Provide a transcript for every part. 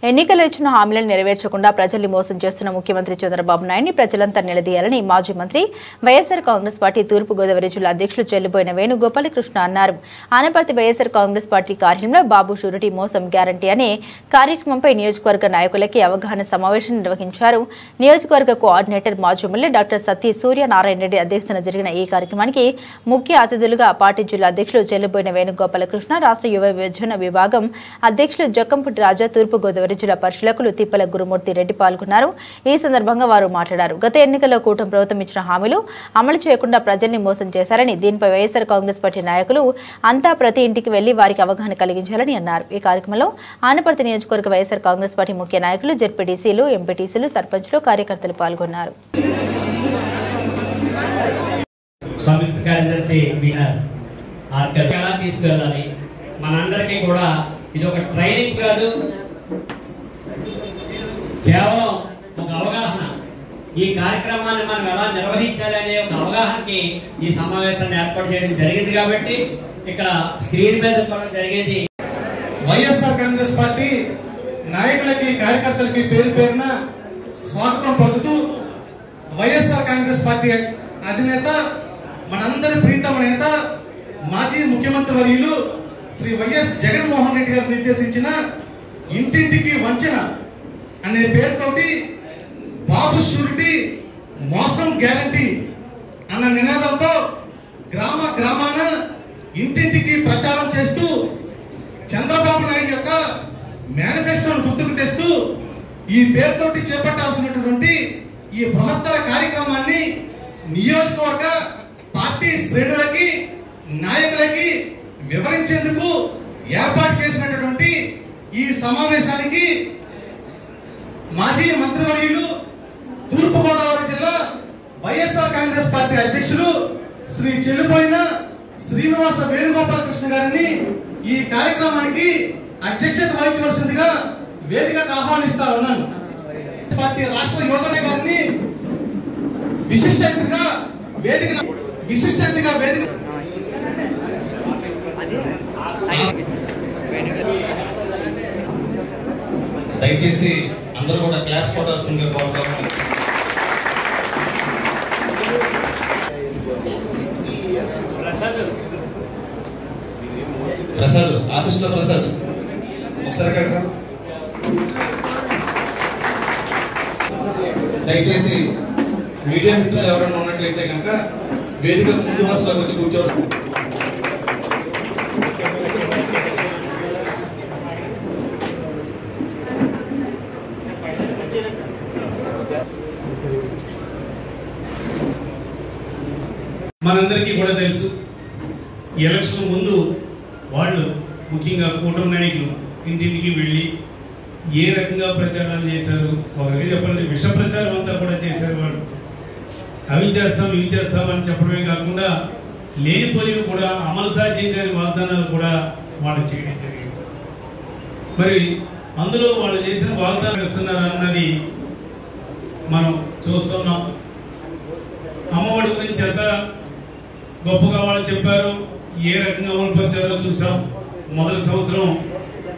ఎన్నికల్లో ఇచ్చిన హామీలను నెరవేర్చకుండా ప్రజల్ని మోసం చేస్తున్న ముఖ్యమంత్రి చంద్రబాబు నాయుడిని ప్రజలంతా నిలదీయాలని మాజీ మంత్రి వైఎస్ఆర్ కాంగ్రెస్ పార్టీ తూర్పు గోదావరి జిల్లా అధ్యక్షులు చెల్లిపోయిన వేణుగోపాలకృష్ణ అన్నారు. ఆనపర్తి వైఎస్ఆర్ కాంగ్రెస్ పార్టీ కార్యాలయంలో బాబు షూరిటీ మోసం గ్యారంటీ అనే కార్యక్రమంపై నియోజకవర్గ నాయకులకి అవగాహన సమావేశం నిర్వహించారు. నియోజకవర్గ కోఆర్డినేటర్ మాజీ ఎమ్మెల్యే డాక్టర్ సత్య సూర్యనారాయణ రెడ్డి అధ్యక్షతన జరిగిన ఈ కార్యక్రమానికి ముఖ్య అతిథులుగా పార్టీ జిల్లా అధ్యక్షులు చెల్లిపోయిన వేణుగోపాలకృష్ణ, రాష్ట్ర యువ విభజన విభాగం అధ్యక్షులు జక్కంపుటి రాజా, తూర్పు గోదావరి జిల్లా పరిశీలకులు తిప్పల గురుమూర్తి రెడ్డి పాల్గొన్నారు. ఈ సందర్భంగా వారు మాట్లాడారు. గత ఎన్నికల్లో కూటమి ప్రభుత్వం ఇచ్చిన హామీలు అమలు చేయకుండా ప్రజల్ని మోసం చేశారని, దీనిపై వైఎస్ఆర్ కాంగ్రెస్ పార్టీ నాయకులు అంతా ప్రతి ఇంటికి వెళ్లి వారికి అవగాహన కలిగించాలని అన్నారు. ఈ కార్యక్రమంలో ఆనపర్తి నియోజకవర్గ వైఎస్ఆర్ కాంగ్రెస్ పార్టీ ముఖ్య నాయకులు, జెడ్పీటీసీలు, ఎంపీటీసీలు, సర్పంచ్లు, కార్యకర్తలు పాల్గొన్నారు. మనందరికీ కూడా ఇది ఒక ట్రైనింగ్ కాదు, కేవలం ఒక అవగాహన. ఈ కార్యక్రమాన్ని మనం ఎలా నిర్వహించాలి అనే ఒక అవగాహనకి ఈ సమావేశాన్ని ఏర్పాటు చేయడం జరిగింది. కాబట్టి ఇక్కడ స్క్రీన్ మీద కూడా జరిగేది వైఎస్ఆర్ కాంగ్రెస్ పార్టీ నాయకులకి, కార్యకర్తలకి పేరు పేరున స్వాగతం పలుకుతూ, వైఎస్ఆర్ కాంగ్రెస్ పార్టీ అధినేత, మనందరి ప్రీతమ నేత, మాజీ ముఖ్యమంత్రి వర్యులు శ్రీ వైఎస్ జగన్మోహన్ రెడ్డి గారు నిర్దేశించిన ఇంటింటికి వంచన అనే పేరుతోటి బాబు షూరిటీ మోసం గ్యారంటీ అన్న నినాదంతో గ్రామ గ్రామాన ఇంటింటికి ప్రచారం చేస్తూ చంద్రబాబు నాయుడు యొక్క మేనిఫెస్టోను గుర్తుకు తెస్తూ ఈ పేరుతోటి చేపట్టాల్సినటువంటి ఈ బృహత్తర కార్యక్రమాన్ని నియోజకవర్గ పార్టీ శ్రేణులకి, నాయకులకి వివరించేందుకు ఏర్పాటు చేసినటువంటి ఈ సమావేశానికి మాజీ మంత్రివర్యులు, తూర్పు గోదావరి జిల్లా వైఎస్ఆర్ కాంగ్రెస్ పార్టీ అధ్యక్షులు శ్రీ చెల్లిపోయిన శ్రీనివాస వేణుగోపాలకృష్ణ గారిని ఈ కార్యక్రమానికి అధ్యక్షత వహించవలసిందిగా వేదికకు ఆహ్వానిస్తా ఉన్నాను. పార్టీ రాష్ట్ర యువజన గారిని విశిష్ట అతిథిగా వేదిక దయచేసి అందరూ కూడా క్లాప్స్ కొట్టాల్సిందిగా కోరుతున్నాను. ప్రసాద్, ఆఫీస్ లో ప్రసాద్ ఒకసారి కట్టరా. దయచేసి మీడియా మిత్రులు ఎవరైనా ఉన్నట్లయితే కనుక వేదిక ముందు వరుసలోకి వచ్చి కూర్చోవచ్చు. మనందరికీ కూడా తెలుసు, ఎలక్షన్ ముందు వాళ్ళు ముఖ్యంగా కూటమి నాయకులు ఇంటింటికి వెళ్ళి ఏ రకంగా ప్రచారాలు చేశారు, ఒకరికి చెప్పండి విష ప్రచారం అంతా కూడా చేశారు. వాళ్ళు అవి చేస్తాం ఇవి చేస్తామని చెప్పడమే కాకుండా లేనిపోనివి కూడా అమలు సాధ్యం కాని వాగ్దానాలు కూడా వాళ్ళు చేయడం జరిగింది. మరి అందులో వాళ్ళు చేసిన వాగ్దానం ఇస్తున్నారు అన్నది మనం చూస్తున్నాం. అమ్మఒడి గురించి ఎంత గొప్పగా వాళ్ళు చెప్పారు, ఏ రకంగా అమలుపరిచారో చూసాం. మొదటి సంవత్సరం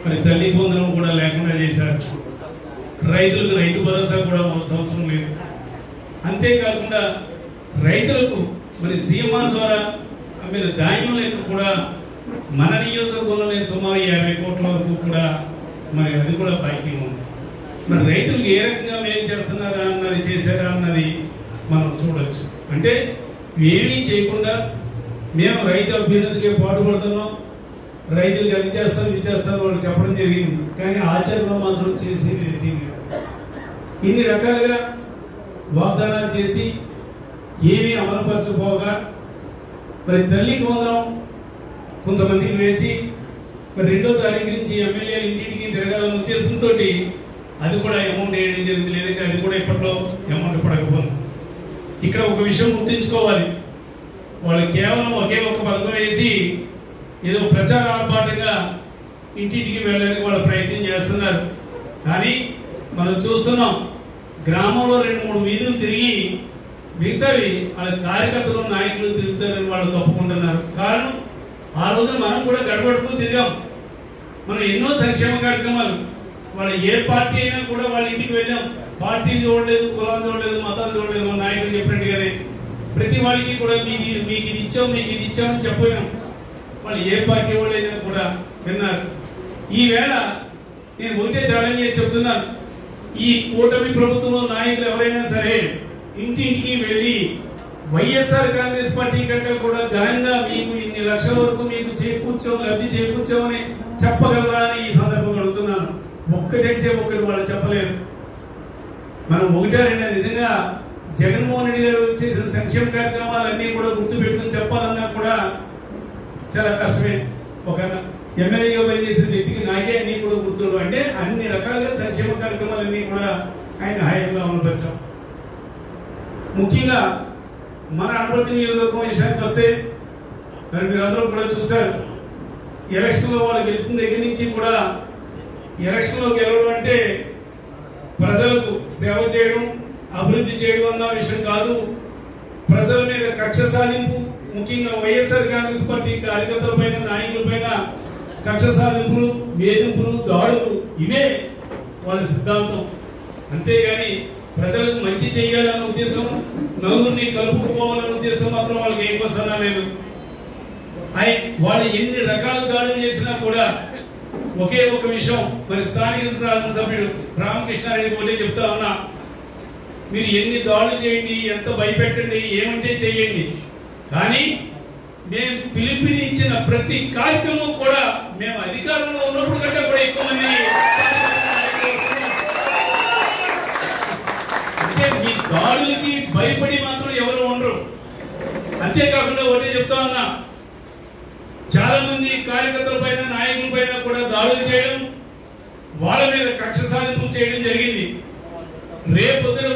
మరి తల్లి పొందడం కూడా లేకుండా చేశారు. రైతులకు రైతు భరోసా కూడా మొదటి సంవత్సరం లేదు. అంతేకాకుండా రైతులకు మరి సీఎంఆర్ ద్వారా మీరు ధాన్యం లెక్క కూడా మన నియోజకవర్గంలోనే సుమారు 50 కోట్ల వరకు కూడా మరి అది కూడా బాకీ ఉంది. మరి రైతులకు ఏ రకంగా మేలు చేస్తున్నారా అన్నది, చేశారా అన్నది మనం చూడొచ్చు. అంటే ఏమీ చేయకుండా మేము రైతు అభ్యున్నతికి పాటుపడుతున్నాం, రైతులకు అది చేస్తాను ఇది చేస్తాను వాళ్ళు చెప్పడం జరిగింది. కానీ ఆచరణలో మాత్రం చేసేది దీన్ని ఇన్ని రకాలుగా వాగ్దానాలు చేసి ఏమీ అమలుపరచపోగా మరి తల్లికి వందనం కొంతమందికి వేసి మరి 2వ తారీఖు నుంచి ఎమ్మెల్యేలు ఇంటింటికి తిరగాలన్న ఉద్దేశంతో అది కూడా అమౌంట్ వేయడం జరిగింది. లేదంటే అది కూడా ఇప్పట్లో అమౌంట్ పడకపోను. ఇక్కడ ఒక విషయం గుర్తుంచుకోవాలి, వాళ్ళు కేవలం ఒకే ఒక పథకం వేసి ఏదో ప్రచార ఆర్భాటంగా ఇంటింటికి వెళ్ళడానికి వాళ్ళ ప్రయత్నం చేస్తున్నారు. కానీ మనం చూస్తున్నాం, గ్రామంలో 2-3 వీధులు తిరిగి మిగతావి వాళ్ళ కార్యకర్తలు, నాయకులు తిరుగుతారని వాళ్ళు తప్పుకుంటున్నారు. కారణం, ఆ రోజున మనం కూడా గడబడుకు తిరిగాం. మనం ఎన్నో సంక్షేమ కార్యక్రమాలు వాళ్ళ ఏ పార్టీ అయినా కూడా వాళ్ళ ఇంటికి వెళ్ళాం. పార్టీ చూడలేదు, కులాలు చూడలేదు, మతాలు చూడలేదు. మన నాయకులు చెప్పినట్టుగానే ప్రతి వాడికి కూడా మీకు ఇది ఇచ్చాం, మీకు ఇది ఇచ్చామని చెప్పాం. వాళ్ళు ఏ పార్టీ వాళ్ళైనా కూడా విన్నారు. ఈవేళ నేను ఒకటే ఛాలెంజ్ చేసి చెప్తున్నాను, ఈ కూటమి ప్రభుత్వంలో నాయకులు ఎవరైనా సరే ఇంటింటికి వెళ్ళి వైఎస్ఆర్ కాంగ్రెస్ పార్టీ కంటే కూడా ఘనంగా మీకు ఇన్ని లక్షల వరకు మీకు చేకూర్చాం, లబ్ధి చేకూర్చామని చెప్పగలరా అని ఈ సందర్భంగా అడుగుతున్నాను. ఒక్కటంటే ఒక్కటి వాళ్ళు చెప్పలేరు. మనం ఒకటా రెండా నిజంగా జగన్మోహన్ రెడ్డి గారు చేసిన సంక్షేమ కార్యక్రమాలన్నీ కూడా గుర్తు పెట్టుకుని చెప్పాలన్నా కూడా చాలా కష్టమే. ఒక ఎమ్మెల్యేగా పనిచేసిన వ్యక్తికి నాకే అన్ని కూడా గుర్తులు అంటే అన్ని రకాలుగా సంక్షేమ కార్యక్రమాలన్నీ కూడా ఆయన హాయంగా అమలుపరిచాం. ముఖ్యంగా మన అనపర్తి నియోజకవర్గం విషయానికి వస్తే మరి మీరందరూ కూడా చూశారు, ఎలక్షన్లో వాళ్ళు గెలిచిన దగ్గర నుంచి కూడా ఎలక్షన్లో గెలవడం అంటే ప్రజలకు సేవ చేయడం, అభివృద్ధి చేయడం అన్న విషయం కాదు. ప్రజల మీద కక్ష సాధింపు, ముఖ్యంగా వైఎస్ఆర్ కాంగ్రెస్ పార్టీ కార్యకర్తల పైన, నాయకుల పైన కక్ష సాధింపులు, వేధింపులు, దాడులు ఇవే వాళ్ళ సిద్ధాంతం. అంతేగాని ప్రజలకు మంచి చేయాలన్న ఉద్దేశం, నలుగురిని కలుపుకుపోవాలన్న ఉద్దేశం మాత్రం వాళ్ళకి ఏం వస్తున్నా లేదు. వాళ్ళు ఎన్ని రకాల దాడులు చేసినా కూడా ఒకే ఒక విషయం, మరి స్థానిక శాసనసభ్యుడు రామకృష్ణారెడ్డి ఒకటే చెప్తా ఉన్నా, మీరు ఎన్ని దాడులు చేయండి, ఎంత భయపెట్టండి, ఏమంటే చేయండి, కానీ మేము పిలుపునిచ్చిన ప్రతి కార్యక్రమం కూడా మేము అధికారంలో ఉన్నప్పుడు కంటే కూడా ఎక్కువ మంది అంటే మీ దాడులకి భయపడి మాత్రం ఎవరు ఉండరు. అంతేకాకుండా ఒకటే చెప్తా ఉన్నా, చాలా మంది కార్యకర్తల పైన, నాయకుల పైన కూడా దాడులు చేయడం, వాళ్ళ మీద కక్ష సాధింపు చేయడం జరిగింది. రేపొద్దున